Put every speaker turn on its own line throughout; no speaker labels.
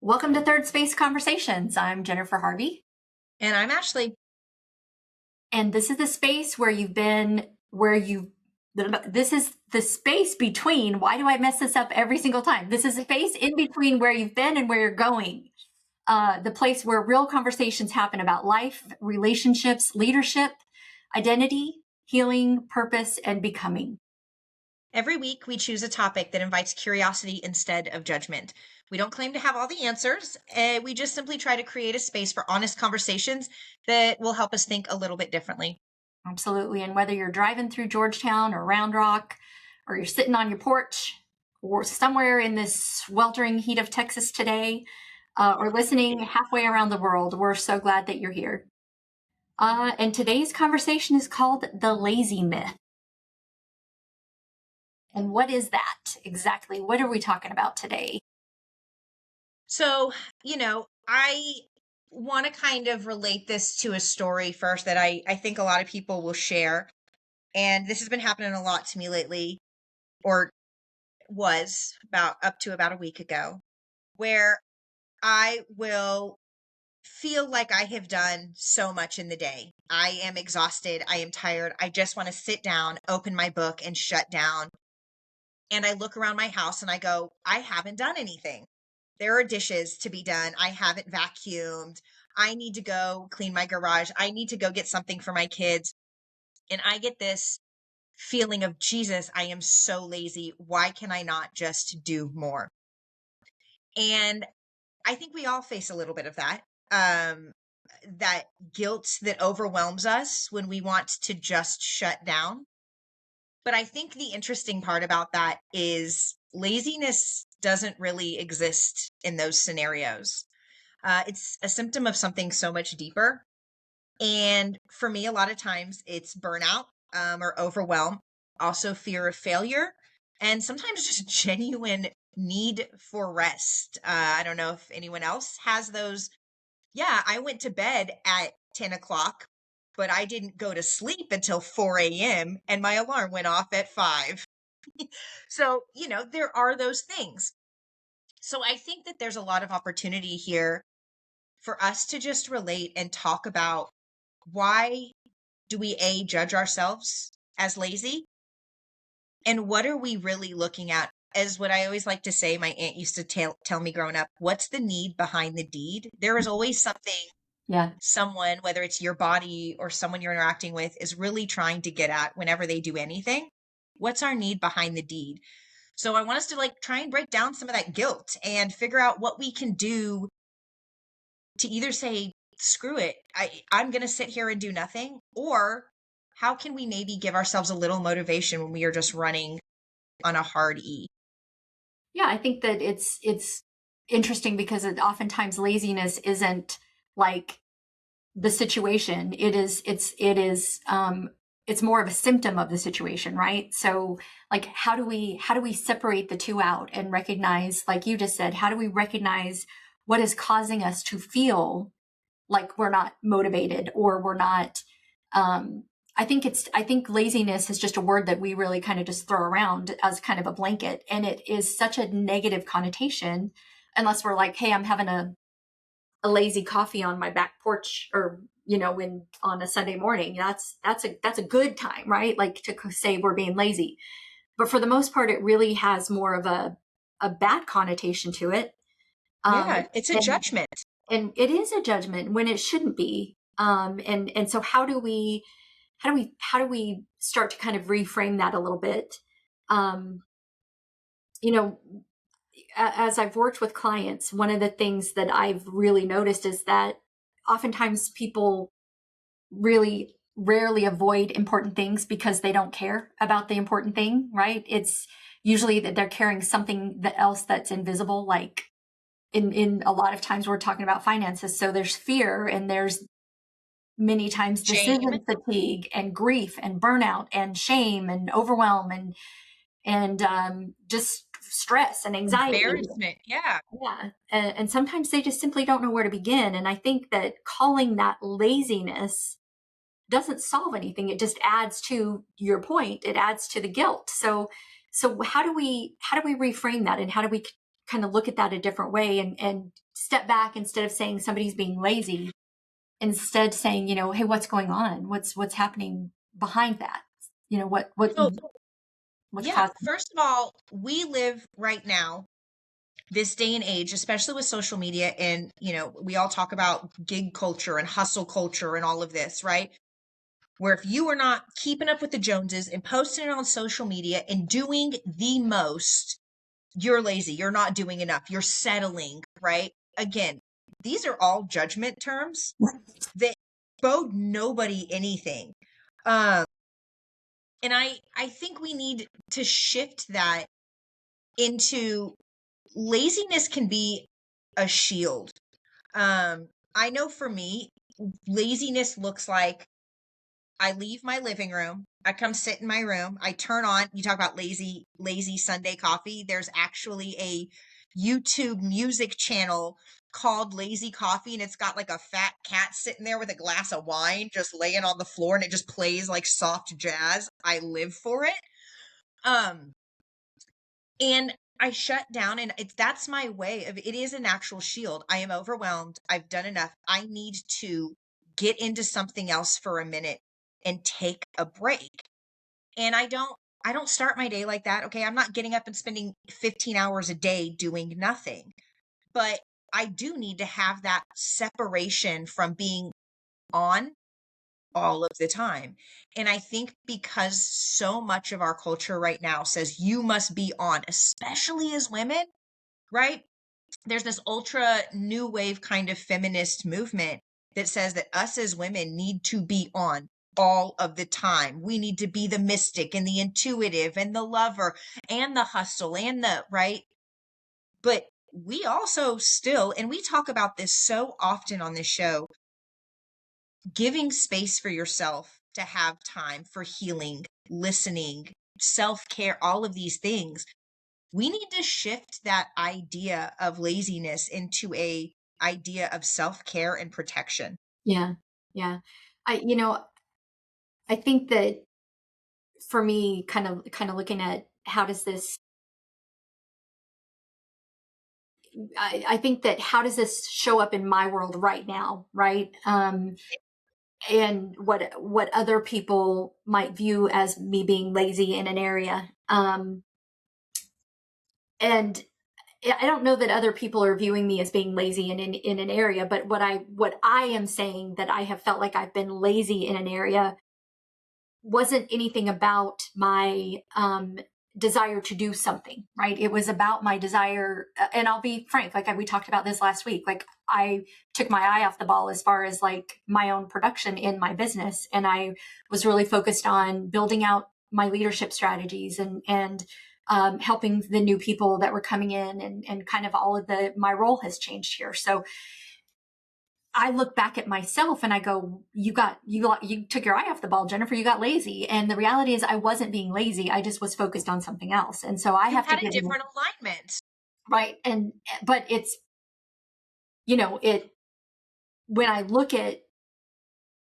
Welcome to Third Space Conversations. I'm Jennifer Harvey.
And I'm Ashleigh.
And this is the space where this is the space between, why do I mess this up every single time? This is a space in between where you've been and where you're going. The place where real conversations happen about life, relationships, leadership, identity, healing, purpose, and becoming.
Every week, we choose a topic that invites curiosity instead of judgment. We don't claim to have all the answers. We just simply try to create a space for honest conversations that will help us think a little bit differently.
Absolutely. And whether you're driving through Georgetown or Round Rock, or you're sitting on your porch, or somewhere in this sweltering heat of Texas today, or listening halfway around the world, we're so glad that you're here. And today's conversation is called The Lazy Myth. And what is that exactly? What are we talking about today?
So, I want to kind of relate this to a story first that I think a lot of people will share. And this has been happening a lot to me lately, or was up to about a week ago, where I will feel like I have done so much in the day. I am exhausted. I am tired. I just want to sit down, open my book, and shut down. And I look around my house and I go, I haven't done anything. There are dishes to be done. I haven't vacuumed. I need to go clean my garage. I need to go get something for my kids. And I get this feeling of, Jesus, I am so lazy. Why can I not just do more? And I think we all face a little bit of that. That guilt that overwhelms us when we want to just shut down. But I think the interesting part about that is laziness doesn't really exist in those scenarios. It's a symptom of something so much deeper. And for me, a lot of times it's burnout or overwhelm, also fear of failure, and sometimes just genuine need for rest. I don't know if anyone else has those. Yeah, I went to bed at 10 o'clock, but I didn't go to sleep until 4 a.m. and my alarm went off at 5. So, there are those things. So I think that there's a lot of opportunity here for us to just relate and talk about why do we judge ourselves as lazy? And what are we really looking at? As what I always like to say, my aunt used to tell me growing up, what's the need behind the deed? There is always something.
Yeah.
Someone, whether it's your body or someone you're interacting with, is really trying to get at whenever they do anything. What's our need behind the deed? So I want us to try and break down some of that guilt and figure out what we can do to either say, screw it, I'm going to sit here and do nothing, or how can we maybe give ourselves a little motivation when we are just running on a hard E?
Yeah, I think that it's interesting because oftentimes laziness isn't like the situation. It's more of a symptom of the situation, right? So like how do we separate the two out and recognize, like you just said, how do we recognize what is causing us to feel like we're not motivated or we're not I think laziness is just a word that we really kind of just throw around as kind of a blanket, and it is such a negative connotation unless we're like, hey, I'm having a lazy coffee on my back porch, or when on a Sunday morning. That's a good time, right? Like to say we're being lazy. But for the most part, it really has more of a bad connotation to it.
Yeah, it's a judgment.
And it is a judgment when it shouldn't be. And so how do we start to kind of reframe that a little bit? You know, as I've worked with clients, one of the things that I've really noticed is that oftentimes people really rarely avoid important things because they don't care about the important thing, right? It's usually that they're carrying something else that's invisible, like in a lot of times we're talking about finances. So there's fear, and there's many times decision fatigue and grief and burnout and shame and overwhelm and just stress and anxiety.
Embarrassment. Yeah.
Yeah. And sometimes they just simply don't know where to begin. And I think that calling that laziness doesn't solve anything. It just adds to your point. It adds to the guilt. So how do we reframe that, and how do we kind of look at that a different way and step back instead of saying somebody's being lazy, instead saying, hey, what's going on? What's happening behind that?
So,
What's
yeah,
causing?
first of all, we live right now, this day and age, especially with social media, and we all talk about gig culture and hustle culture and all of this, right? Where if you are not keeping up with the Joneses and posting it on social media and doing the most, you're lazy. You're not doing enough. You're settling, right? Again, these are all judgment terms that bode nobody anything. Um, and I think we need to shift that into laziness can be a shield. I know for me, laziness looks like I leave my living room. I come sit in my room. I turn on, you talk about lazy Sunday coffee. There's actually a YouTube music channel called Lazy Coffee, and it's got like a fat cat sitting there with a glass of wine just laying on the floor, and it just plays like soft jazz. I live for it. Um, and I shut down, and that's my way of it is an actual shield. I am overwhelmed. I've done enough. I need to get into something else for a minute and take a break. And I don't start my day like that. Okay, I'm not getting up and spending 15 hours a day doing nothing. But I do need to have that separation from being on all of the time. And I think because so much of our culture right now says you must be on, especially as women, right? There's this ultra new wave kind of feminist movement that says that us as women need to be on all of the time. We need to be the mystic and the intuitive and the lover and the hustle and the right. But we also still, and we talk about this so often on this show, giving space for yourself to have time for healing, listening, self care, all of these things. We need to shift that idea of laziness into a idea of self care and protection.
Yeah. Yeah. I think that for me, kind of looking at how does this, I think that how does this show up in my world right now, right? And what other people might view as me being lazy in an area. And I don't know that other people are viewing me as being lazy in an area, but what I am saying that I have felt like I've been lazy in an area wasn't anything about my desire to do something, right? It was about my desire, and I'll be frank, like we talked about this last week. Like I took my eye off the ball as far as like my own production in my business, and I was really focused on building out my leadership strategies and helping the new people that were coming in, and kind of all of my role has changed here. So I look back at myself and I go, you took your eye off the ball, Jennifer, you got lazy. And the reality is I wasn't being lazy. I just was focused on something else. And so I
You
have to
had a
give you
different alignment.
right. But it's, it, when I look at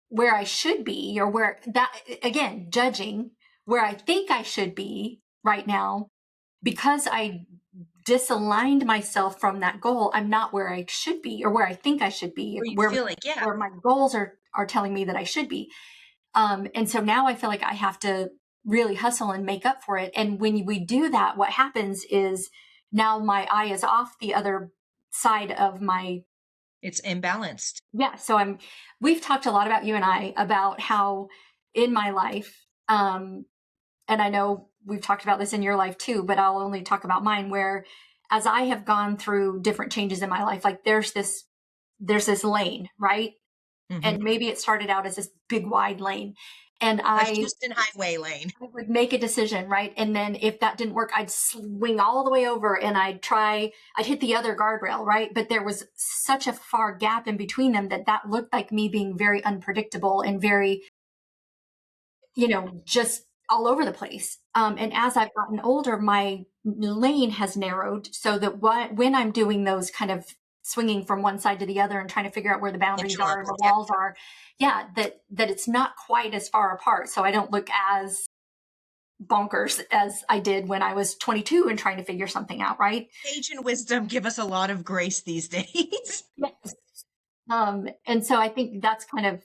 where I should be, or where that, again, judging where I think I should be right now, because I disaligned myself from that goal, I'm not where I should be or where I think I should be,
Where you
where
feel like, yeah,
my goals are telling me that I should be. And so now I feel like I have to really hustle and make up for it. And when we do that, what happens is now my eye is off the other side of my,
it's imbalanced.
yeah. So we've talked a lot about, you and I, about how in my life, and I know we've talked about this in your life too, but I'll only talk about mine, where as I have gone through different changes in my life, like there's this lane, right?
Hmm.
And maybe it started out as this big wide lane. And
A
I
Houston highway lane.
would make a decision, right? And then if that didn't work, I'd swing all the way over and I'd hit the other guardrail, right? But there was such a far gap in between them that looked like me being very unpredictable and very, just all over the place. And as I've gotten older, my lane has narrowed so that when I'm doing those kind of swinging from one side to the other and trying to figure out where the boundaries are and
Benchmarks.
the
Yeah.
walls are, yeah, that it's not quite as far apart. So I don't look as bonkers as I did when I was 22 and trying to figure something out, right?
Age and wisdom give us a lot of grace these days.
Yes. And so I think that's kind of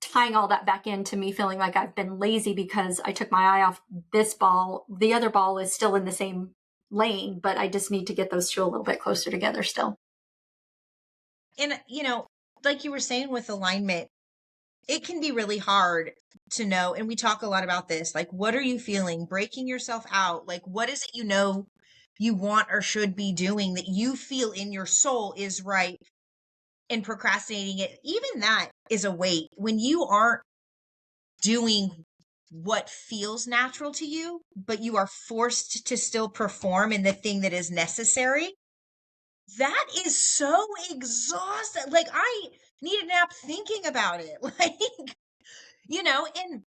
tying all that back into me feeling like I've been lazy because I took my eye off this ball. The other ball is still in the same lane, but I just need to get those two a little bit closer together still.
And, like you were saying with alignment, it can be really hard to know. And we talk a lot about this. Like, what are you feeling? Breaking yourself out. Like, what is it you want or should be doing that you feel in your soul is right, and procrastinating it? Even that is a weight. When you aren't doing what feels natural to you, but you are forced to still perform in the thing that is necessary, that is so exhausting. Like, I need a nap thinking about it. Like, and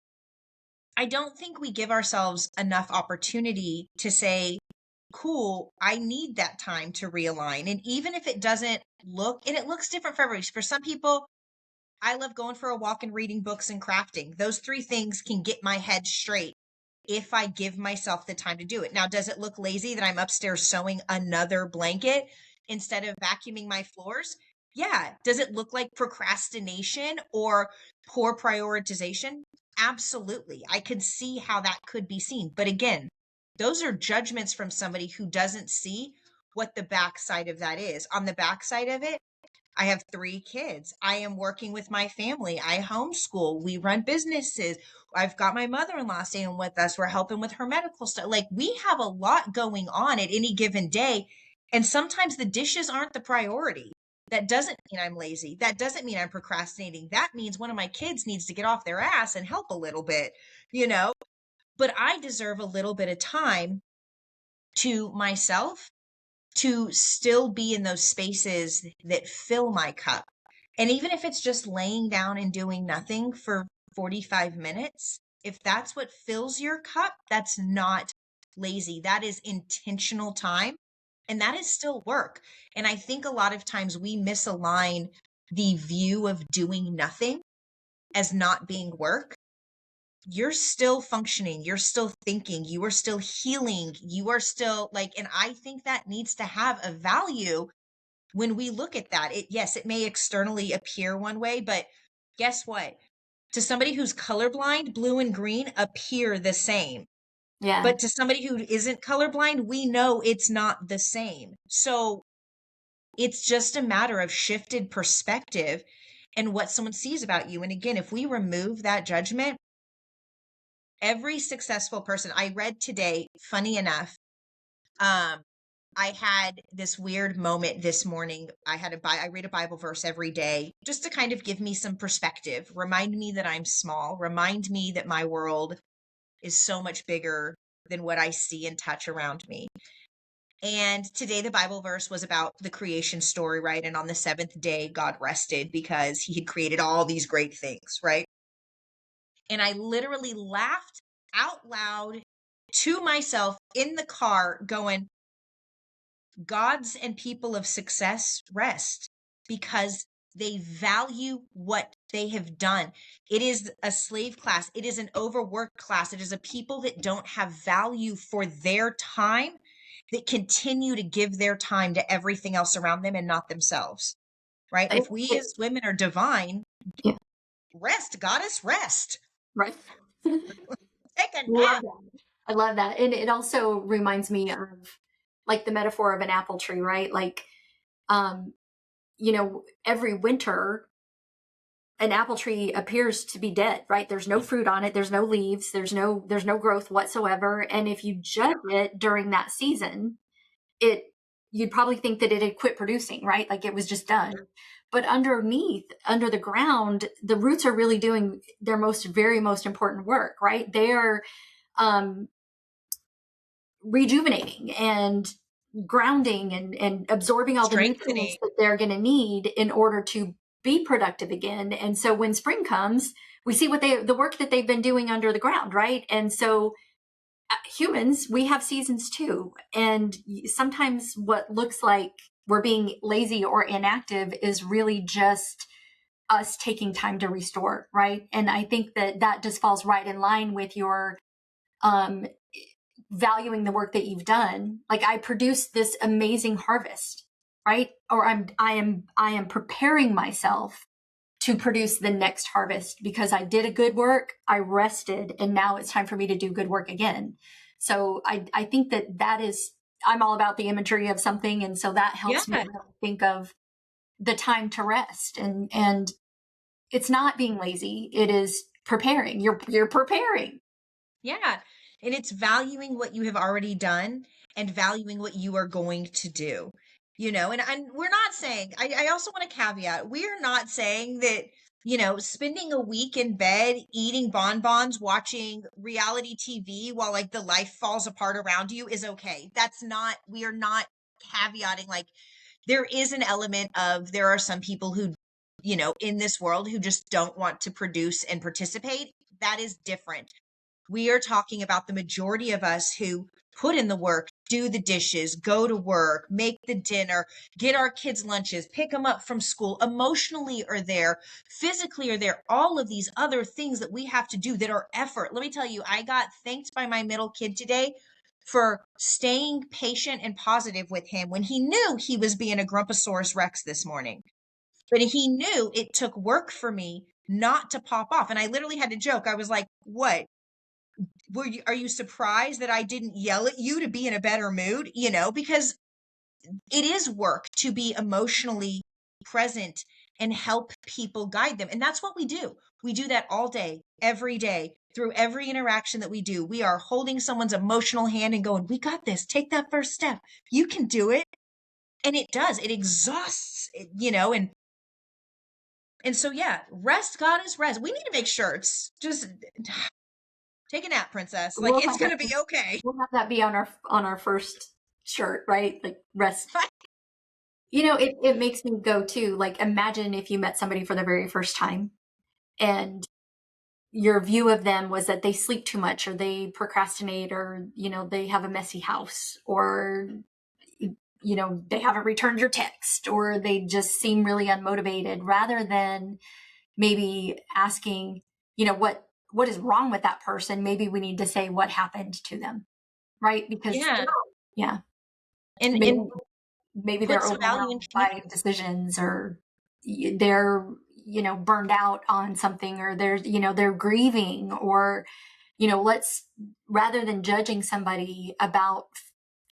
I don't think we give ourselves enough opportunity to say, cool, I need that time to realign. And even if it doesn't look, and it looks different for everybody. For some people, I love going for a walk and reading books and crafting. Those three things can get my head straight if I give myself the time to do it. Now, does it look lazy that I'm upstairs sewing another blanket instead of vacuuming my floors? Yeah. Does it look like procrastination or poor prioritization? Absolutely. I could see how that could be seen. But again, those are judgments from somebody who doesn't see what the backside of that is. On the backside of it, I have 3 kids. I am working with my family. I homeschool. We run businesses. I've got my mother-in-law staying with us. We're helping with her medical stuff. Like, we have a lot going on at any given day. And sometimes the dishes aren't the priority. That doesn't mean I'm lazy. That doesn't mean I'm procrastinating. That means one of my kids needs to get off their ass and help a little bit, you know? But I deserve a little bit of time to myself to still be in those spaces that fill my cup. And even if it's just laying down and doing nothing for 45 minutes, if that's what fills your cup, that's not lazy. That is intentional time. And that is still work. And I think a lot of times we misalign the view of doing nothing as not being work. You're still functioning, you're still thinking, you are still healing, you are still like, and I think that needs to have a value when we look at that. Yes, it may externally appear one way, but guess what? To somebody who's colorblind, blue and green appear the same.
Yeah.
But to somebody who isn't colorblind, we know it's not the same. So it's just a matter of shifted perspective and what someone sees about you. And again, if we remove that judgment, every successful person I read today, funny enough, um, I had this weird moment this morning. I read a Bible verse every day just to kind of give me some perspective, remind me that I'm small, remind me that my world is so much bigger than what I see and touch around me. And today the Bible verse was about the creation story, right? And on the 7th day, God rested because he had created all these great things, right? And I literally laughed out loud to myself in the car going, gods and people of success rest because they value what they have done. It is a slave class. It is an overworked class. It is a people that don't have value for their time, that continue to give their time to everything else around them and not themselves, right?
It,
If we
it,
as women are divine,
yeah.
rest, goddess, rest.
Right.
Take a
Love
nap.
that. I love that. And it also reminds me of like the metaphor of an apple tree, right? Like, um, every winter an apple tree appears to be dead, right? There's no fruit on it, there's no leaves, there's no growth whatsoever. And if you judge it during that season, it you'd probably think that it had quit producing, right? Like it was just done. But underneath, under the ground, the roots are really doing their very most important work, right? They're um, rejuvenating and grounding and absorbing all the
Strengthening.
nutrients that they're going to need in order to be productive again. And so when spring comes, we see the work that they've been doing under the ground, right? And so humans, we have seasons too. And sometimes what looks like we're being lazy or inactive is really just us taking time to restore, right? And I think that just falls right in line with your um, valuing the work that you've done. Like I produced this amazing harvest, right? Or I am preparing myself to produce the next harvest because I did a good work, I rested, and now it's time for me to do good work again. So I think that is, I'm all about the imagery of something. And so that helps me
Yeah.
really think of the time to rest. And it's not being lazy. It is preparing. You're preparing.
Yeah. And it's valuing what you have already done and valuing what you are going to do. And we're not saying, I also want to caveat, we are not saying that, spending a week in bed, eating bonbons, watching reality TV while like the life falls apart around you is okay. We are not caveating. Like there is an element of, there are some people who, in this world who just don't want to produce and participate. That is different. We are talking about the majority of us who put in the work, do the dishes, go to work, make the dinner, get our kids lunches, pick them up from school, emotionally are there, physically are there, all of these other things that we have to do that are effort. Let me tell you, I got thanked by my middle kid today for staying patient and positive with him when he knew he was being a Grumposaurus Rex this morning. But he knew it took work for me not to pop off. And I literally had to joke. I was like, what? Are you surprised that I didn't yell at you to be in a better mood? Because it is work to be emotionally present and help people guide them. And that's what we do. We do that all day, every day, through every interaction that we do. We are holding someone's emotional hand and going, we got this. Take that first step. You can do it. And it does. It exhausts, and so yeah, rest, goddess, rest. We need to make shirts. Just take a nap, princess. Like
We'll
it's
have that
gonna be okay.
we'll have that be on our first shirt, right? Like rest. It makes me go too. Like imagine if you met somebody for the very first time and your view of them was that they sleep too much or they procrastinate or they have a messy house or they haven't returned your text or they just seem really unmotivated rather than maybe asking what is wrong with that person. Maybe we need to say what happened to them, right? Because
Yeah.
yeah, maybe
And
maybe
put
they're
some value in
overwhelmed by
community.
decisions or they're burned out on something or they're grieving or let's rather than judging somebody about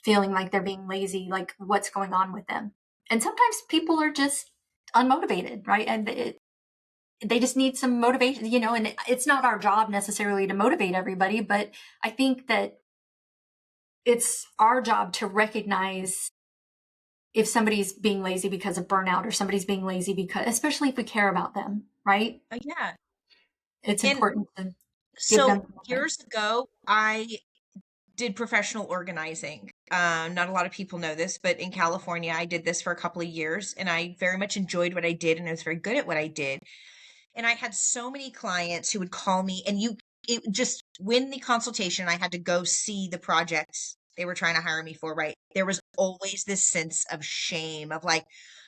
feeling like they're being lazy, like what's going on with them. And sometimes people are just unmotivated, right? And they just need some motivation, and it's not our job necessarily to motivate everybody, but I think that it's our job to recognize if somebody's being lazy because of burnout or somebody's being lazy because, especially if we care about them, right?
Yeah.
It's
And
important to give
so
them something.
years ago, I did professional organizing. Not a lot of people know this, but in California, I did this for a couple of years and I very much enjoyed what I did and I was very good at what I did. And I had so many clients who would call me and it just win the consultation. I had to go see the projects they were trying to hire me for, right? There was always this sense of shame of like,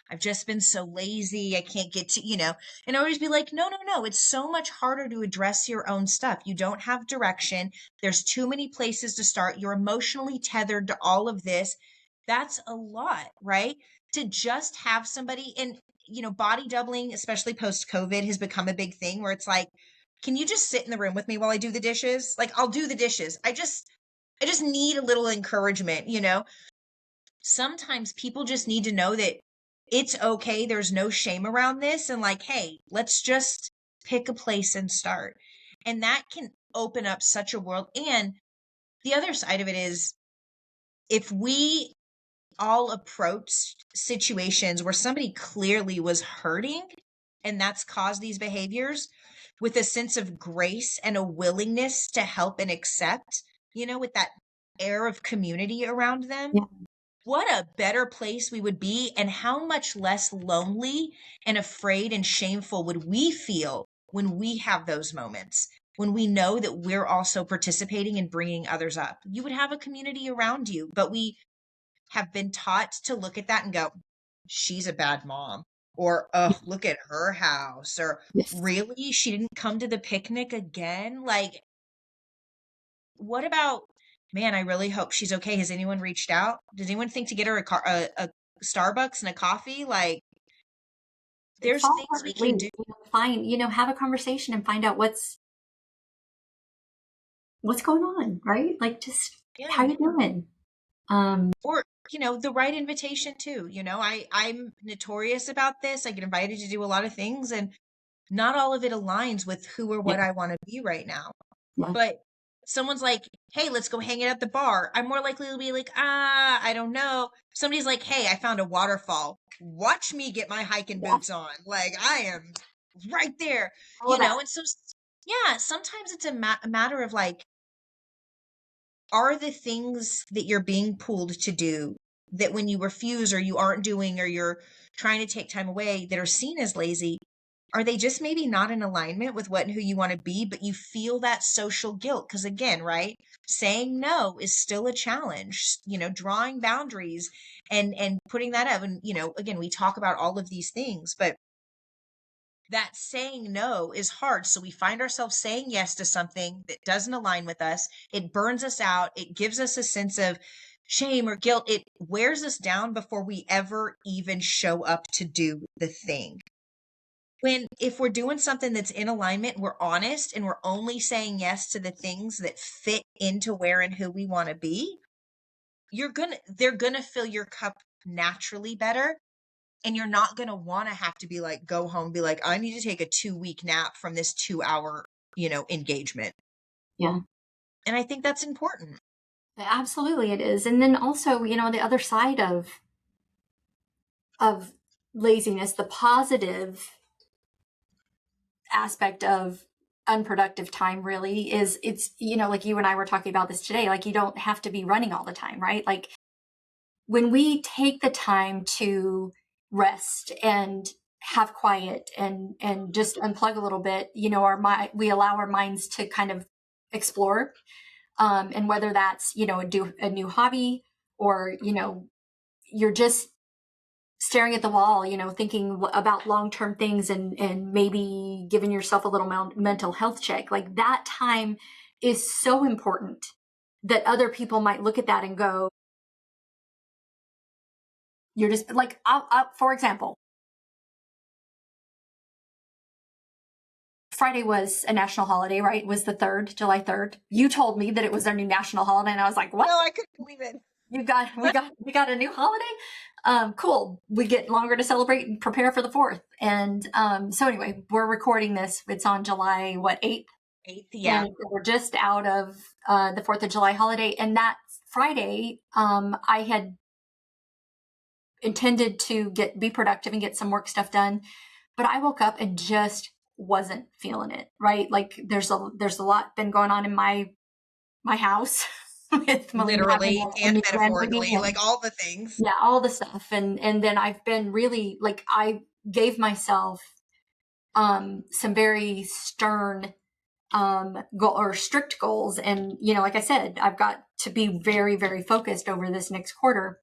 I've just been so lazy. I can't get to, and I would always be like, no, no, no. It's so much harder to address your own stuff. You don't have direction. There's too many places to start. You're emotionally tethered to all of this. That's a lot, right? To just have somebody and body doubling, especially post COVID, has become a big thing where it's like, can you just sit in the room with me while I do the dishes? Like, I'll do the dishes. I just need a little encouragement, Sometimes people just need to know that it's okay. There's no shame around this. And like, hey, let's just pick a place and start. And that can open up such a world. And the other side of it is if we all approached situations where somebody clearly was hurting and that's caused these behaviors with a sense of grace and a willingness to help and accept, with that air of community around them,
Yeah.
what a better place we would be and how much less lonely and afraid and shameful would we feel when we have those moments, when we know that we're also participating and bringing others up. You would have a community around you, but we have been taught to look at that and go, she's a bad mom. Or, oh, look at her house. Or,
Yes.
really? She didn't come to the picnic again? Like, what about, man, I really hope she's okay. Has anyone reached out? Does anyone think to get her a Starbucks and a coffee? Like, there's
Fall
things
apart
we
at
can
least,
do.
find, have a conversation and find out what's going on, right? Like, just how
Yeah.
you doing? Um,
Or, the right invitation too. I'm notorious about this. I get invited to do a lot of things, and not all of it aligns with who or
yeah,
what I want to be right now.
yeah,
But someone's like, hey, let's go hang out at the bar. I'm more likely to be like, I don't know. Somebody's like, hey, I found a waterfall. Watch me get my hiking
yeah,
boots on. Like, I am right there,
all of that.
And so, yeah, sometimes it's a matter of like, are the things that you're being pulled to do, that when you refuse or you aren't doing or you're trying to take time away, that are seen as lazy, are they just maybe not in alignment with what and who you want to be, but you feel that social guilt? Because again, right, saying no is still a challenge. Drawing boundaries and putting that up. And again, we talk about all of these things, but that saying no is hard. So we find ourselves saying yes to something that doesn't align with us. It burns us out. It gives us a sense of shame or guilt. It wears us down before we ever even show up to do the thing. When, if we're doing something that's in alignment, we're honest and we're only saying yes to the things that fit into where and who we want to be, they're gonna fill your cup naturally better, and you're not going to want to have to be like, go home, be like, I need to take a 2 week nap from this 2 hour, engagement.
Yeah,
And I think that's important.
absolutely it is. And then also, the other side of laziness, the positive aspect of unproductive time really is, it's, like you and I were talking about this today, like you don't have to be running all the time, right? Like when we take the time to rest and have quiet and just unplug a little bit, our mind, we allow our minds to kind of explore, and whether that's a new hobby, or you're just staring at the wall, thinking about long-term things, and maybe giving yourself a little mental health check. Like that time is so important that other people might look at that and go, you're just like, for example, Friday was a national holiday, right? It was the 3rd, July 3rd. You told me that it was our new national holiday, and I was like, what?
No, I couldn't believe it.
We got a new holiday. Cool. We get longer to celebrate and prepare for the 4th. And so anyway, we're recording this. It's on July 8th,
Eighth, yeah.
and we're just out of the 4th of July holiday. And that Friday, I had intended to be productive and get some work stuff done, but I woke up and just wasn't feeling it. Right? Like there's a lot been going on in my house with Melina having
Literally
a
and
new grandbaby,
metaphorically,
and
like all the things.
yeah, all the stuff. And then I've been really, like, I gave myself some very stern goal, or strict goals. And like I said, I've got to be very, very focused over this next quarter.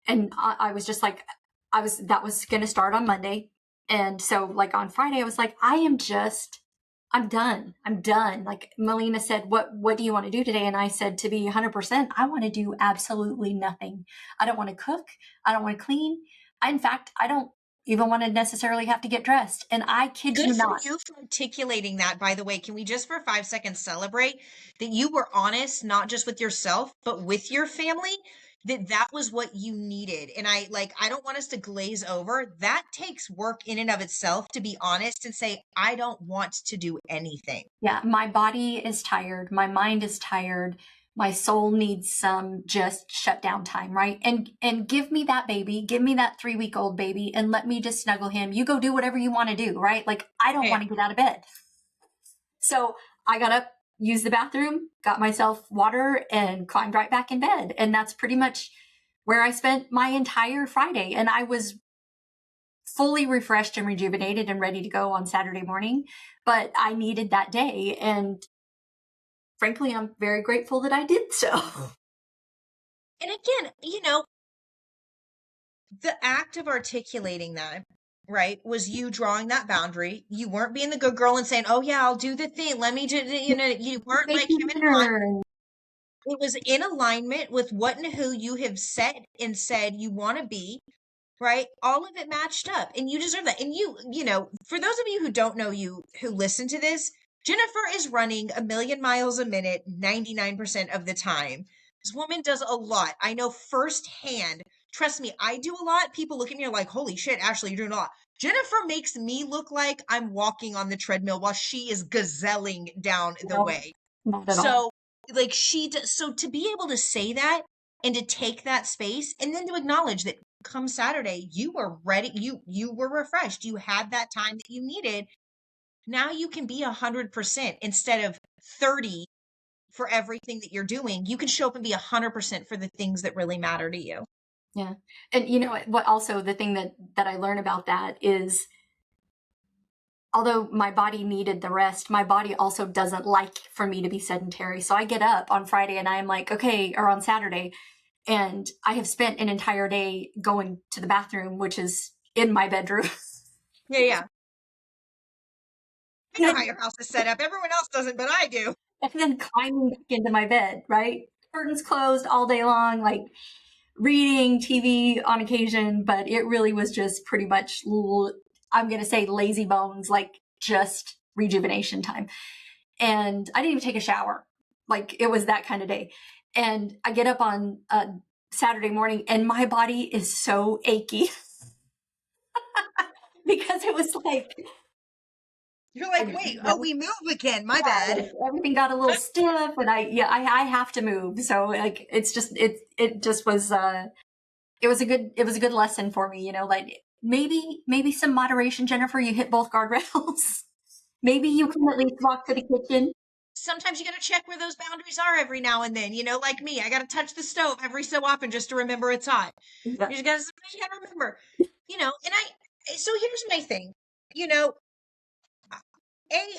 And I was just like, that was going to start on Monday. And so like on Friday I was like, I'm done. I'm done. Like Melina said, what do you want to do today? And I said, to be 100%, I want to do absolutely nothing. I don't want to cook. I don't want to clean. In fact, I don't even want to necessarily have to get dressed. And I kid
Good
you
for
not.
you for articulating that, by the way. Can we just for 5 seconds celebrate that you were honest, not just with yourself, but with your family? That was what you needed. And I don't want us to glaze over. That takes work in and of itself to be honest and say, I don't want to do anything.
Yeah, my body is tired. My mind is tired. My soul needs some just shut down time, right? And give me that baby, give me that 3-week-old baby, and let me just snuggle him. You go do whatever you want to do, right? Like I don't
Yeah.
want to get out of bed. So I got up, used the bathroom, got myself water, and climbed right back in bed. And that's pretty much where I spent my entire Friday. And I was fully refreshed and rejuvenated and ready to go on Saturday morning. But I needed that day. And frankly, I'm very grateful that I did so.
And again, the act of articulating that, right, was you drawing that boundary. You weren't being the good girl and saying, oh, yeah, I'll do the thing. Let me do, you weren't
Make
like
me
him and mom.
dinner.
It was in alignment with what and who you have set and said you want to be, right? All of it matched up and you deserve that. And you know, for those of you who don't know you, who listen to this, Jennifer is running a million miles a minute 99% of the time. This woman does a lot. I know firsthand. Trust me, I do a lot. People look at me and are like, holy shit, Ashleigh, you're doing a lot. Jennifer makes me look like I'm walking on the treadmill while she is gazelling down the
No,
way.
not at all.
So, like, she does, so to be able to say that and to take that space and then to acknowledge that come Saturday, you were ready, you were refreshed, you had that time that you needed. Now you can be 100% instead of 30 for everything that you're doing. You can show up and be 100% for the things that really matter to you.
Yeah. And you know what also the thing that I learned about that is, although my body needed the rest, my body also doesn't like for me to be sedentary. So I get up on Friday and I'm like, okay, or on Saturday, and I have spent an entire day going to the bathroom, which is in my bedroom.
Yeah, yeah. I know
and
how your house is set up. Everyone else doesn't, but I do.
then climbing back into my bed, right? Curtains closed all day long, like reading TV on occasion, but it really was just pretty much, I'm going to say lazy bones, like just rejuvenation time. And I didn't even take a shower. Like it was that kind of day. And I get up on Saturday morning and my body is so achy because it was like,
You're
I,
like, wait,
you
oh,
know,
we move again. My
yeah,
bad.
like everything got a little stiff and I have to move. So like, it's just, it just was, it was a good lesson for me, you know, like maybe some moderation, Jennifer, you hit both guardrails. Maybe you can at least walk to the kitchen.
Sometimes you got to check where those boundaries are every now and then. You know, like me, I got to touch the stove every so often just to remember it's hot.
Yeah.
Sometimes you got to remember, you know, and so here's my thing, you know,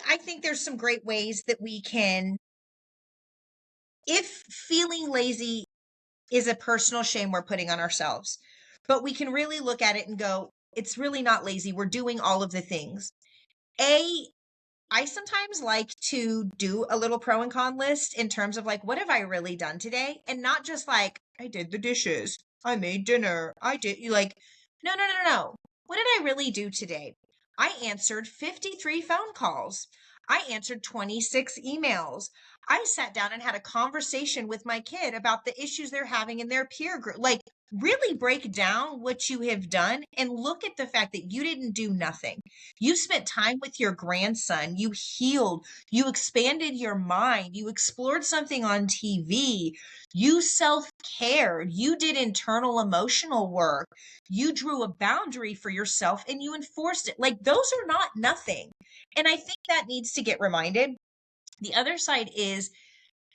I think there's some great ways that we can, if feeling lazy is a personal shame we're putting on ourselves, but we can really look at it and go, it's really not lazy. We're doing all of the things. A, I sometimes like to do a little pro and con list in terms of like, what have I really done today? And not just like, I did the dishes, I made dinner, I did, you like, no, no, no, no, no. What did I really do today? I answered 53 phone calls. I answered 26 emails. I sat down and had a conversation with my kid about the issues they're having in their peer group. Like, really break down what you have done and look at the fact that you didn't do nothing. You spent time with your grandson. You healed. You expanded your mind. You explored something on TV. You self cared. You did internal emotional work. You drew a boundary for yourself and you enforced it. Like, those are not nothing. And I think that needs to get reminded. The other side is,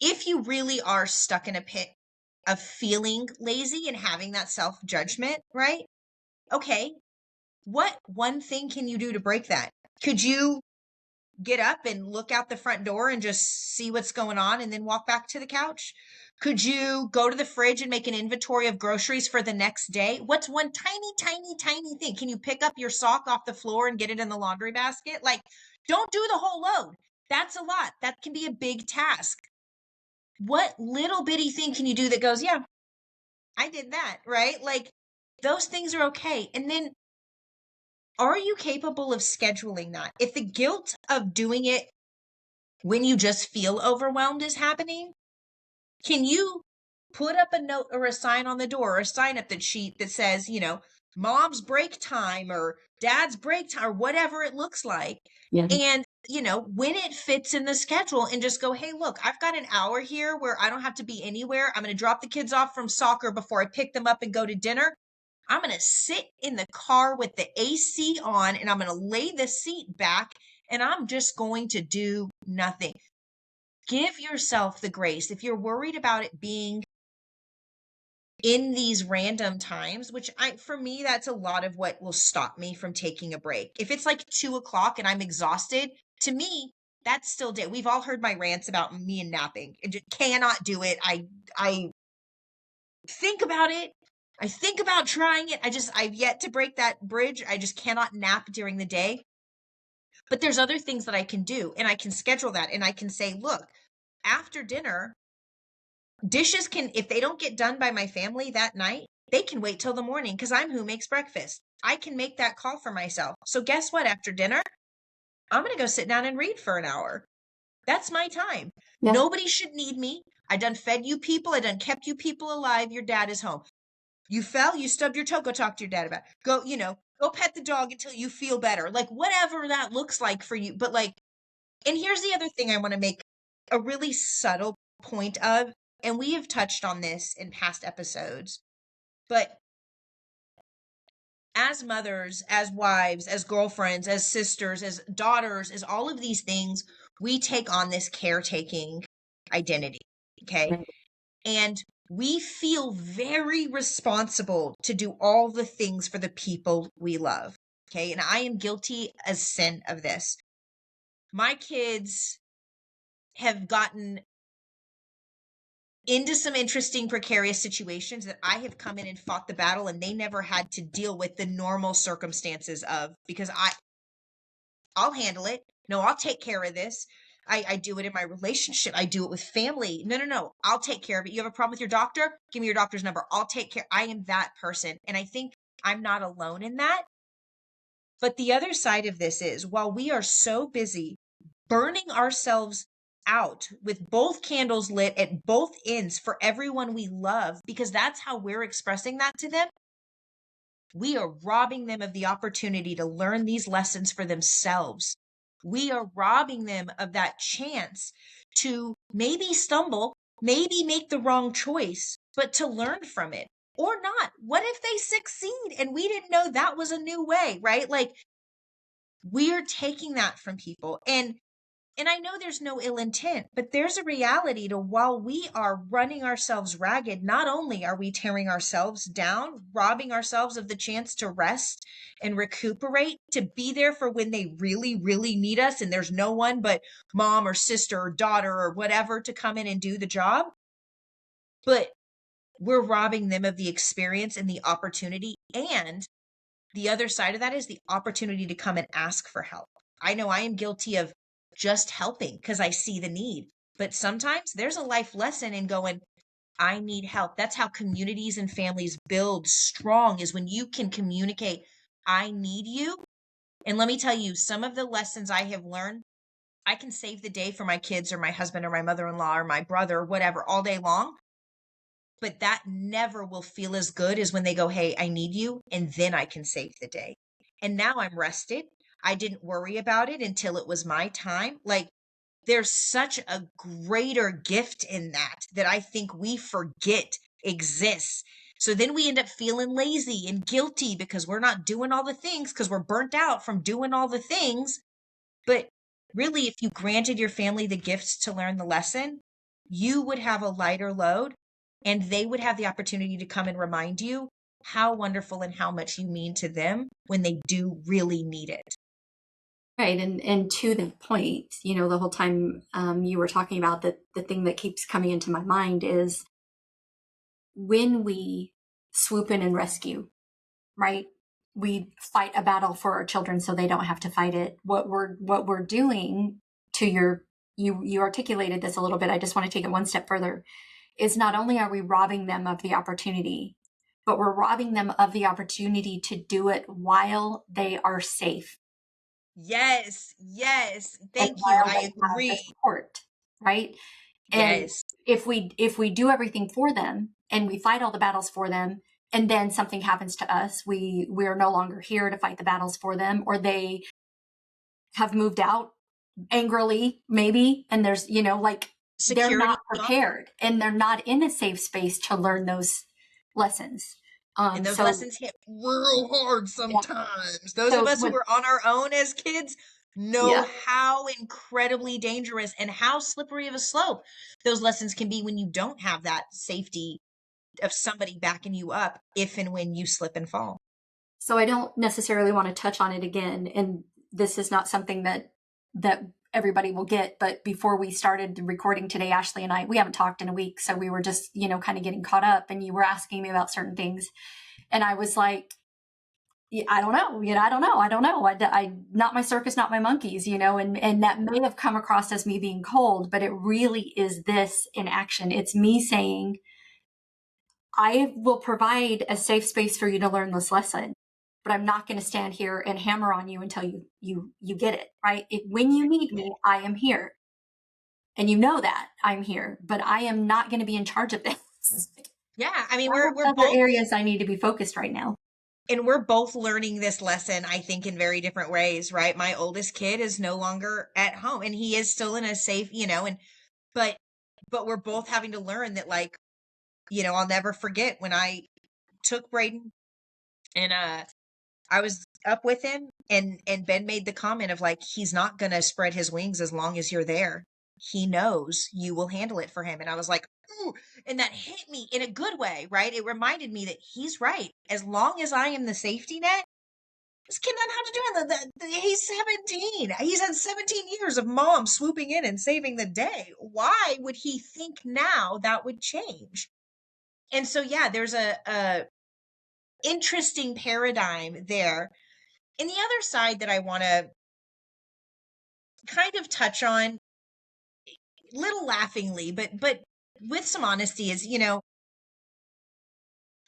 if you really are stuck in a pit of feeling lazy and having that self judgment, right? Okay, what one thing can you do to break that? Could you get up and look out the front door and just see what's going on and then walk back to the couch? Could you go to the fridge and make an inventory of groceries for the next day? What's one tiny, tiny, tiny thing? Can you pick up your sock off the floor and get it in the laundry basket? Like, don't do the whole load. That's a lot. That can be a big task. What little bitty thing can you do that goes, yeah, I did that, right? Like, those things are okay. And then, are you capable of scheduling that? If the guilt of doing it when you just feel overwhelmed is happening, can you put up a note or a sign on the door or a sign up that sheet that says, you know, mom's break time or dad's break time or whatever it looks like?
Yeah.
And, you know, when it fits in the schedule and just go, hey, look, I've got an hour here where I don't have to be anywhere. I'm going to drop the kids off from soccer before I pick them up and go to dinner. I'm going to sit in the car with the AC on and I'm going to lay the seat back and I'm just going to do nothing. Give yourself the grace. If you're worried about it being in these random times, which for me, that's a lot of what will stop me from taking a break. If it's like 2 o'clock and I'm exhausted, to me, that's still day. We've all heard my rants about me and napping. I just cannot do it. I think about it. I think about trying it. I've yet to break that bridge. I just cannot nap during the day. But there's other things that I can do and I can schedule that and I can say, look, after dinner, Dishes can, if they don't get done by my family that night, they can wait till the morning because I'm who makes breakfast. I can make that call for myself. So guess what? After dinner, I'm going to go sit down and read for an hour. That's my time.
Yeah.
Nobody should need me. I done fed you people. I done kept you people alive. Your dad is home. You fell, you stubbed your toe, go talk to your dad about it. Go, go pet the dog until you feel better. Like whatever that looks like for you. But like, and here's the other thing I want to make a really subtle point of, and we have touched on this in past episodes, but as mothers, as wives, as girlfriends, as sisters, as daughters, as all of these things, we take on this caretaking identity. Okay.
Right.
And we feel very responsible to do all the things for the people we love. Okay. And I am guilty as sin of this. My kids have gotten into some interesting precarious situations that I have come in and fought the battle and they never had to deal with the normal circumstances of, because I'll handle it. No, I'll take care of this. I do it in my relationship. I do it with family. No, no, no. I'll take care of it. You have a problem with your doctor? Give me your doctor's number. I'll take care. I am that person. And I think I'm not alone in that. But the other side of this is while we are so busy burning ourselves out with both candles lit at both ends for everyone we love, because that's how we're expressing that to them, we are robbing them of the opportunity to learn these lessons for themselves. We are robbing them of that chance to maybe stumble, maybe make the wrong choice, but to learn from it or not. What if they succeed and we didn't know that was a new way, right? Like we're taking that from people. And I know there's no ill intent, but there's a reality to while we are running ourselves ragged, not only are we tearing ourselves down, robbing ourselves of the chance to rest and recuperate, to be there for when they really, really need us, and there's no one but mom or sister or daughter or whatever to come in and do the job, but we're robbing them of the experience and the opportunity. And the other side of that is the opportunity to come and ask for help. I know I am guilty of just helping because I see the need. But sometimes there's a life lesson in going, I need help. That's how communities and families build strong, is when you can communicate, I need you. And let me tell you, some of the lessons I have learned, I can save the day for my kids or my husband or my mother-in-law or my brother or whatever all day long. But that never will feel as good as when they go, hey, I need you. And then I can save the day. And now I'm rested. I didn't worry about it until it was my time. Like there's such a greater gift in that that I think we forget exists. So then we end up feeling lazy and guilty because we're not doing all the things because we're burnt out from doing all the things. But really, if you granted your family the gifts to learn the lesson, you would have a lighter load and they would have the opportunity to come and remind you how wonderful and how much you mean to them when they do really need it.
Right. And to the point, the whole time you were talking about the thing that keeps coming into my mind is when we swoop in and rescue, right? We fight a battle for our children so they don't have to fight it. What we're doing to you articulated this a little bit. I just want to take it one step further. Is not only are we robbing them of the opportunity, but we're robbing them of the opportunity to do it while they are safe.
Yes, yes.
And
Thank you.
while
I
they have the
agree.
support, right? And
Yes.
if we do everything for them and we fight all the battles for them, and then something happens to us, we're no longer here to fight the battles for them, or they have moved out angrily, maybe, and there's like they're
Security
not
off,
prepared and they're not in a safe space to learn those lessons.
and those
So
lessons hit real hard
yeah,
sometimes. Those of
so
us who
when
were on our own as kids know
yeah.
how incredibly dangerous and how slippery of a slope those lessons can be when you don't have that safety of somebody backing you up if and when you slip and fall.
So I don't necessarily want to touch on it again, and this is not something that everybody will get. But before we started recording today, Ashleigh and I, we haven't talked in a week, so we were just kind of getting caught up. And you were asking me about certain things, and I was like, I don't know, I don't know. Not my circus, not my monkeys, and that may have come across as me being cold, but it really is this in action. It's me saying, I will provide a safe space for you to learn this lesson, but I'm not going to stand here and hammer on you until you get it, right? When you need me, I am here. And you know that I'm here, but I am not going to be in charge of this.
Yeah, I mean,
I have
we're
other
both,
areas I need to be focused right now.
and we're both learning this lesson, I think, in very different ways, right? My oldest kid is no longer at home, and he is still in a safe, and but we're both having to learn that, like, I'll never forget when I took Braden, and I was up with him, and Ben made the comment of, like, he's not gonna spread his wings as long as you're there. He knows you will handle it for him. And I was like, ooh, and that hit me in a good way, right? It reminded me that he's right. As long as I am the safety net, this kid doesn't have to do it. He's 17. He's had 17 years of mom swooping in and saving the day. Why would he think now that would change? And so, yeah, there's a interesting paradigm there. And the other side that I want to kind of touch on, little laughingly, but with some honesty, is,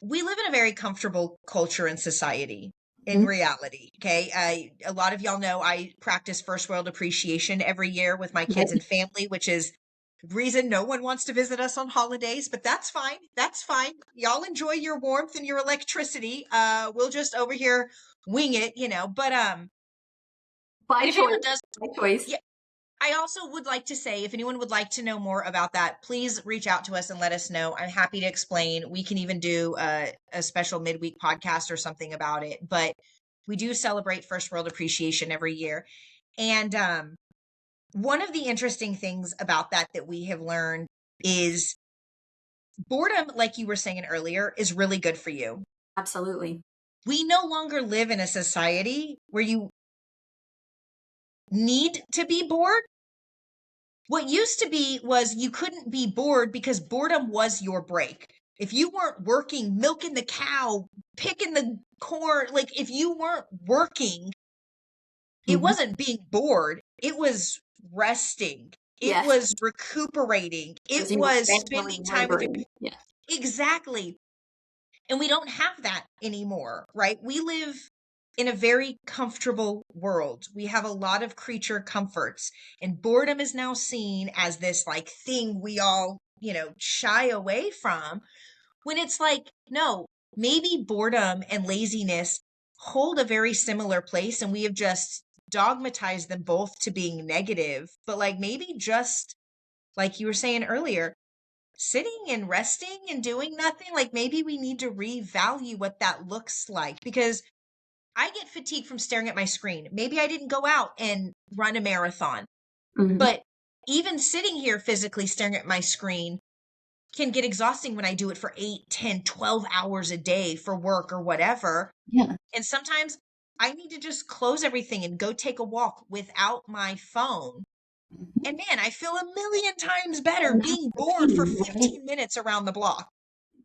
we live in a very comfortable culture and society in
Mhm.
reality. Okay. A lot of y'all know I practice first world appreciation every year with my kids and family, which is reason no one wants to visit us on holidays, but that's fine. That's fine. Y'all enjoy your warmth and your electricity. We'll just over here wing it, but,
By
and if anyone
choice.
does,
By choice.
yeah, I also would like to say, if anyone would like to know more about that, please reach out to us and let us know. I'm happy to explain. We can even do a special midweek podcast or something about it. But we do celebrate First World Appreciation every year. And one of the interesting things about that we have learned is boredom, like you were saying earlier, is really good for you.
Absolutely.
We no longer live in a society where you need to be bored. What used to be was you couldn't be bored because boredom was your break. If you weren't working, milking the cow, picking the corn, like if you weren't working, it
Mhm.
wasn't being bored. It was resting. It
Yes.
was recuperating. It
Because you were
was
mentally
spending time with your,
remembering. Yeah.
exactly. And we don't have that anymore, right? We live in a very comfortable world. We have a lot of creature comforts, and boredom is now seen as this like thing we all, shy away from, when it's like, no, maybe boredom and laziness hold a very similar place, and we have just dogmatized them both to being negative. But like maybe just like you were saying earlier, sitting and resting and doing nothing, like maybe we need to revalue what that looks like, because I get fatigued from staring at my screen. Maybe I didn't go out and run a marathon,
Mhm.
but even sitting here physically staring at my screen can get exhausting when I do it for 8, 10, 12 hours a day for work or whatever.
Yeah.
And sometimes I need to just close everything and go take a walk without my phone.
Mhm.
And man, I feel a million times better
And that's
being
the
bored for
key, right?
15 minutes around the block.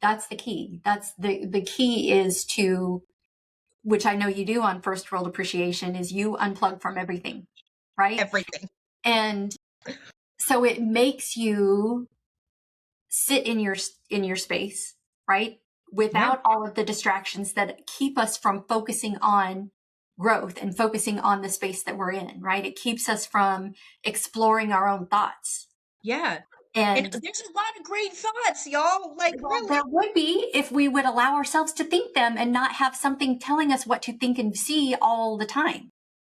That's the key. That's the key is to, which I know you do on First World Appreciation, is you unplug from everything, right?
Everything.
And so it makes you sit in your space, right?
Yeah.
Without all of the distractions that keep us from focusing on growth and focusing on the space that we're in, right? It keeps us from exploring our own thoughts.
Yeah. And
And
there's a lot of great thoughts, y'all. Like,
well,
really.
there would be if we would allow ourselves to think them and not have something telling us what to think and see all the time.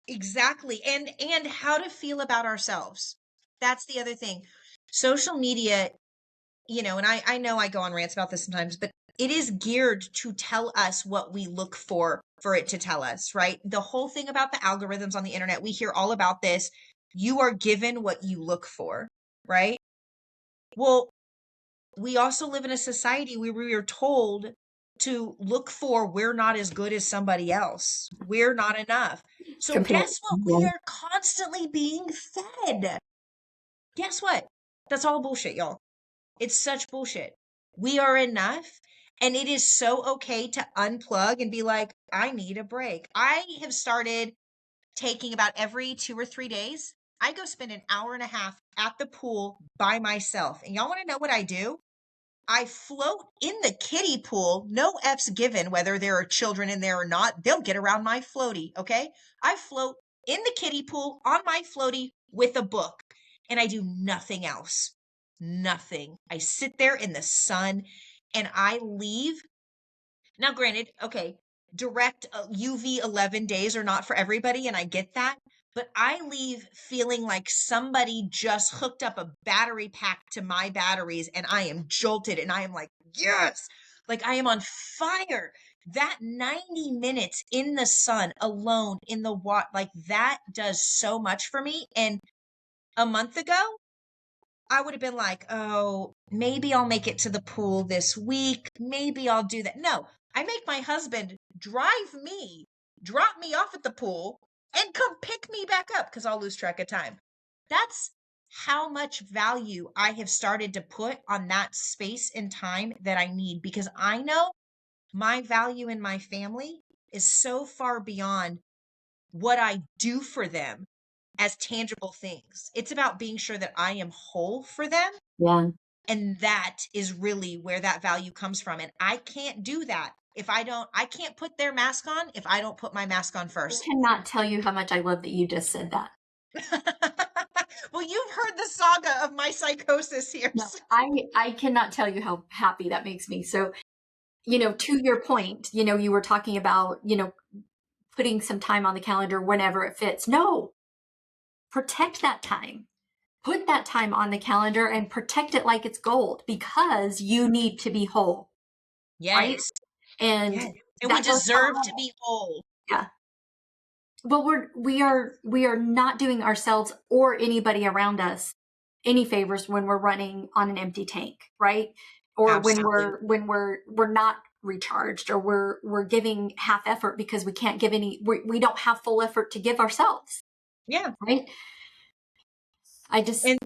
Exactly. And how to feel about ourselves. That's the other thing. Social media, and I know I go on rants about this sometimes, but it is geared to tell us what we look for it to tell us, right? The whole thing about the algorithms on the internet, we hear all about this. You are given what you look for, right? Well, we also live in a society where we are told to look for, we're not as good as somebody else. We're not enough. So
Compared.
guess what? We
Yeah.
are constantly being fed. Guess what? That's all bullshit, y'all. It's such bullshit. We are enough. And it is so okay to unplug and be like, I need a break. I have started taking about every 2 or 3 days. I go spend an hour and a half at the pool by myself. And y'all want to know what I do? I float in the kiddie pool, no F's given whether there are children in there or not. They'll get around my floaty, okay? I float in the kiddie pool on my floaty with a book, and I do nothing else. Nothing. I sit there in the sun and I leave. Now, granted, okay, direct UV 11 days are not for everybody, and I get that. But I leave feeling like somebody just hooked up a battery pack to my batteries, and I am jolted, and I am like, yes, like I am on fire. That 90 minutes in the sun alone in the water, like that does so much for me. And a month ago, I would have been like, oh, maybe I'll make it to the pool this week. Maybe I'll do that. No, I make my husband drive me, drop me off at the pool, and come pick me back up because I'll lose track of time. That's how much value I have started to put on that space and time that I need, because I know my value in my family is so far beyond what I do for them as tangible things. It's about being sure that I am whole for them.
Yeah.
And that is really where that value comes from. And I can't do that if I can't put their mask on if I don't put my mask on
I
first.
cannot tell you how much I love that you just said that.
Well, you've heard the saga of my psychosis here.
No, I cannot tell you how happy that makes me. So, to your point, you were talking about, putting some time on the calendar whenever it fits. No, protect that time. Put that time on the calendar and protect it like it's gold, because you need to be whole, right?
Yes.
And
Yes. And we
that goes for
deserve to
all.
be whole.
Yeah. But we are not doing ourselves or anybody around us any favors when we're running on an empty tank, right? Or when
Absolutely.
we're not recharged, or we're giving half effort because we can't give we don't have full effort to give ourselves,
Yeah.
right? I just
And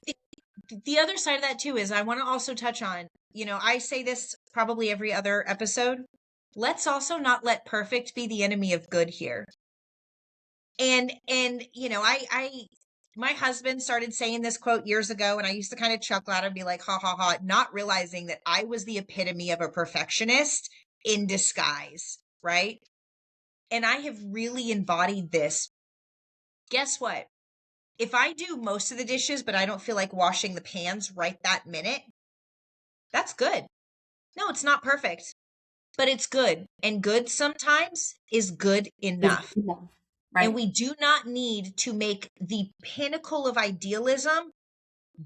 the other side of that too is I want to also touch on, I say this probably every other episode. Let's also not let perfect be the enemy of good here. And I my husband started saying this quote years ago, and I used to kind of chuckle at him and be like, ha ha ha, not realizing that I was the epitome of a perfectionist in disguise, right? And I have really embodied this. Guess what? If I do most of the dishes, but I don't feel like washing the pans right that minute, that's good. No, it's not perfect, but it's good. And good sometimes is good
is
enough.
enough,
And
right?
we do not need to make the pinnacle of idealism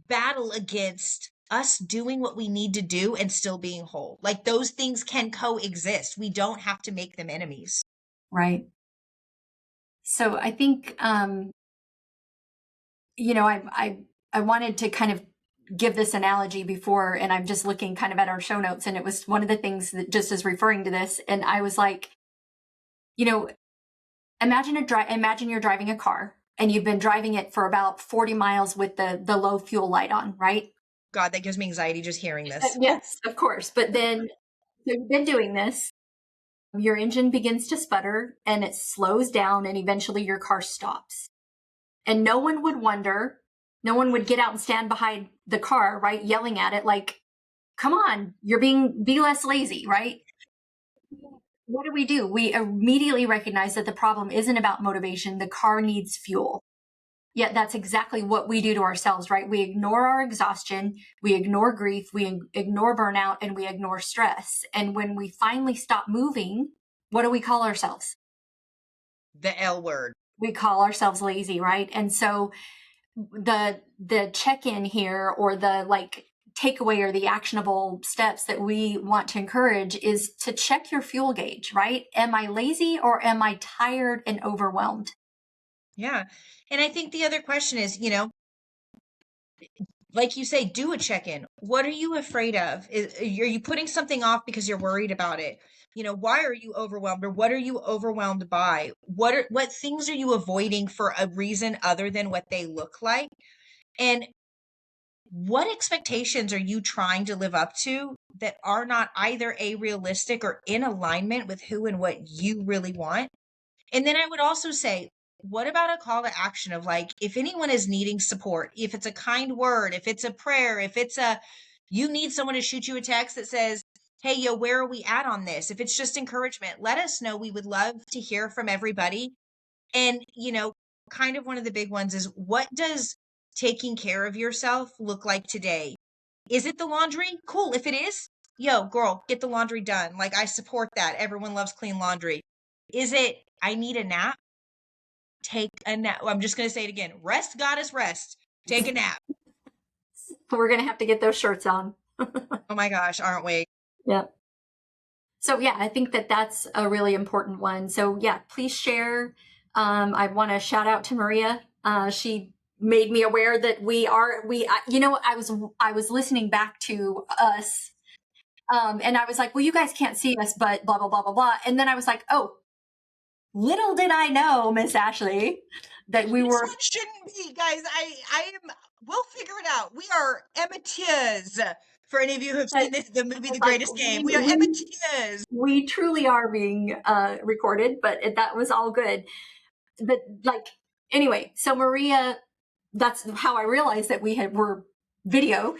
battle against us doing what we need to do and still being whole. Like those things can coexist. We don't have to make them enemies.
Right. So I think I wanted to kind of give this analogy before, and I'm just looking kind of at our show notes, and it was one of the things that just is referring to this, and I was like, you know, imagine you're driving a car and you've been driving it for about 40 miles with the low fuel light on, right?
God, that gives me anxiety just hearing this.
Yes, of course. But then so you've been doing this, your engine begins to sputter and it slows down, and eventually your car stops. And no one would get out and stand behind the car, right? Yelling at it like, come on, be less lazy, right? What do? We immediately recognize that the problem isn't about motivation. The car needs fuel. Yet that's exactly what we do to ourselves, right? We ignore our exhaustion, we ignore grief, we ignore burnout, and we ignore stress. And when we finally stop moving, what do we call ourselves?
The L word.
We call ourselves lazy, right? And so the check-in here, or the takeaway, or the actionable steps that we want to encourage, is to check your fuel gauge, right? Am I lazy, or am I tired and overwhelmed?
Yeah. And I think the other question is, like you say, do a check-in. What are you afraid of? Are you putting something off because you're worried about it? Why are you overwhelmed, or what are you overwhelmed by? What things are you avoiding for a reason other than what they look like? And what expectations are you trying to live up to that are not either a realistic or in alignment with who and what you really want? And then I would also say, what about a call to action of like, if anyone is needing support, if it's a kind word, if it's a prayer, if it's a, you need someone to shoot you a text that says, hey, yo, where are we at on this? If it's just encouragement, let us know. We would love to hear from everybody. And, kind of one of the big ones is, what does taking care of yourself look like today? Is it the laundry? Cool. If it is, yo, girl, get the laundry done. Like, I support that. Everyone loves clean laundry. Is it, I need a nap? Take a nap. I'm just going to say it again. Rest, goddess, rest. Take a nap.
We're going to have to get those shirts on.
Oh my gosh, aren't we?
Yeah. So yeah, I think that that's a really important one. So yeah, please share. I want to shout out to Maria. She made me aware that I was listening back to us, and I was like, well, you guys can't see us, but blah, blah, blah, blah, blah. And then I was like, oh, little did I know, Miss Ashleigh, that we
This
were.
one shouldn't be, guys. We'll figure it out. We are amateurs. For any of you who have seen the movie The
Like
Greatest Game, we are amateurs.
we truly are being recorded, but that was all good. But like, anyway, so Maria, that's how I realized that were video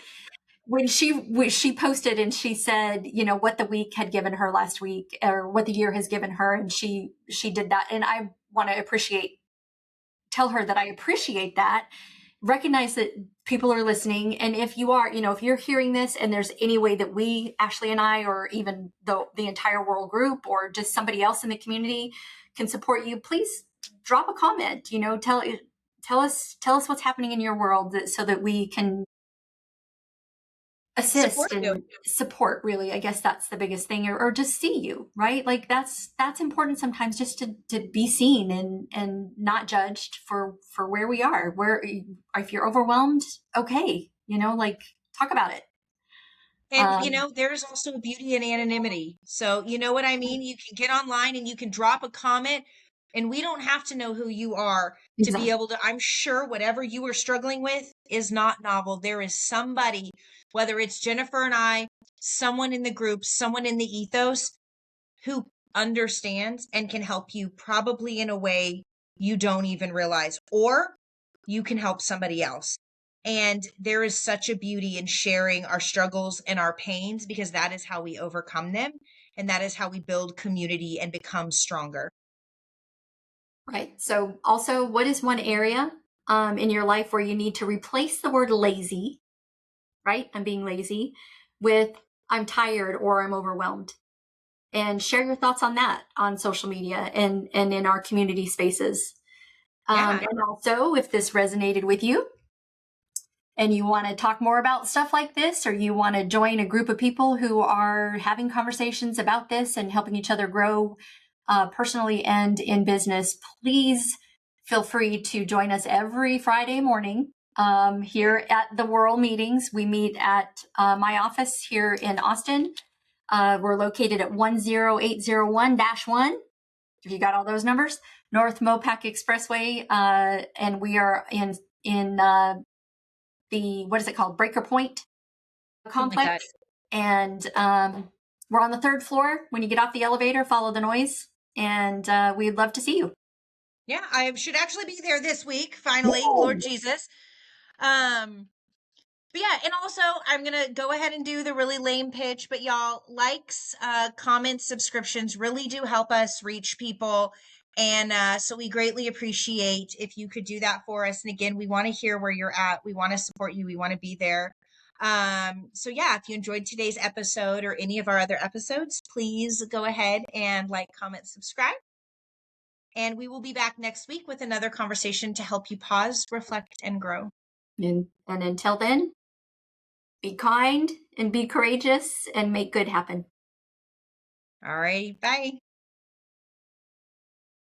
when she posted and she said, what the week had given her last week or what the year has given her. And she did that. And I want to tell her that I appreciate that, recognize that people are listening. And if you are, if you're hearing this and there's any way that we, Ashleigh and I, or even the entire world group or just somebody else in the community can support you, please drop a comment, tell us what's happening in your world so that we can assist
Support you.
and support. Really, I guess that's the biggest thing, or just see you, right? Like that's important sometimes, just to be seen and not judged for where we are. Where if you're overwhelmed, okay, like talk about it.
And there's also beauty in anonymity. So you know what I mean? You can get online and you can drop a comment, and we don't have to know who you are to be
Exactly.
able to, I'm sure whatever you are struggling with is not novel. There is somebody, whether it's Jennifer and I, someone in the group, someone in the ethos, who understands and can help you, probably in a way you don't even realize, or you can help somebody else. And there is such a beauty in sharing our struggles and our pains, because that is how we overcome them. And that is how we build community and become stronger.
Right. So also, what is one area in your life where you need to replace the word lazy, right? I'm being lazy, with I'm tired or I'm overwhelmed. And share your thoughts on that on social media and in our community spaces.
Yeah.
And also, if this resonated with you and you want to talk more about stuff like this, or you want to join a group of people who are having conversations about this and helping each other grow personally and in business, please feel free to join us every Friday morning here at the World Meetings. We meet at my office here in Austin. We're located at 10801-1. If you got all those numbers, North Mopac Expressway, and we are in the what is it called, Breaker Point complex,
Like
and we're on the third floor. When you get off the elevator, follow the noise, and we'd love to see you.
Yeah, I should actually be there this week. Finally, Lord Jesus. But yeah, and also I'm gonna go ahead and do the really lame pitch, but y'all, likes, comments, subscriptions really do help us reach people. And so we greatly appreciate if you could do that for us. And again, we want to hear where you're at. We want to support you. We want to be there. So yeah, if you enjoyed today's episode or any of our other episodes, please go ahead and like, comment, subscribe. And we will be back next week with another conversation to help you pause, reflect, and grow.
And until then, be kind and be courageous and make good happen.
All right. Bye.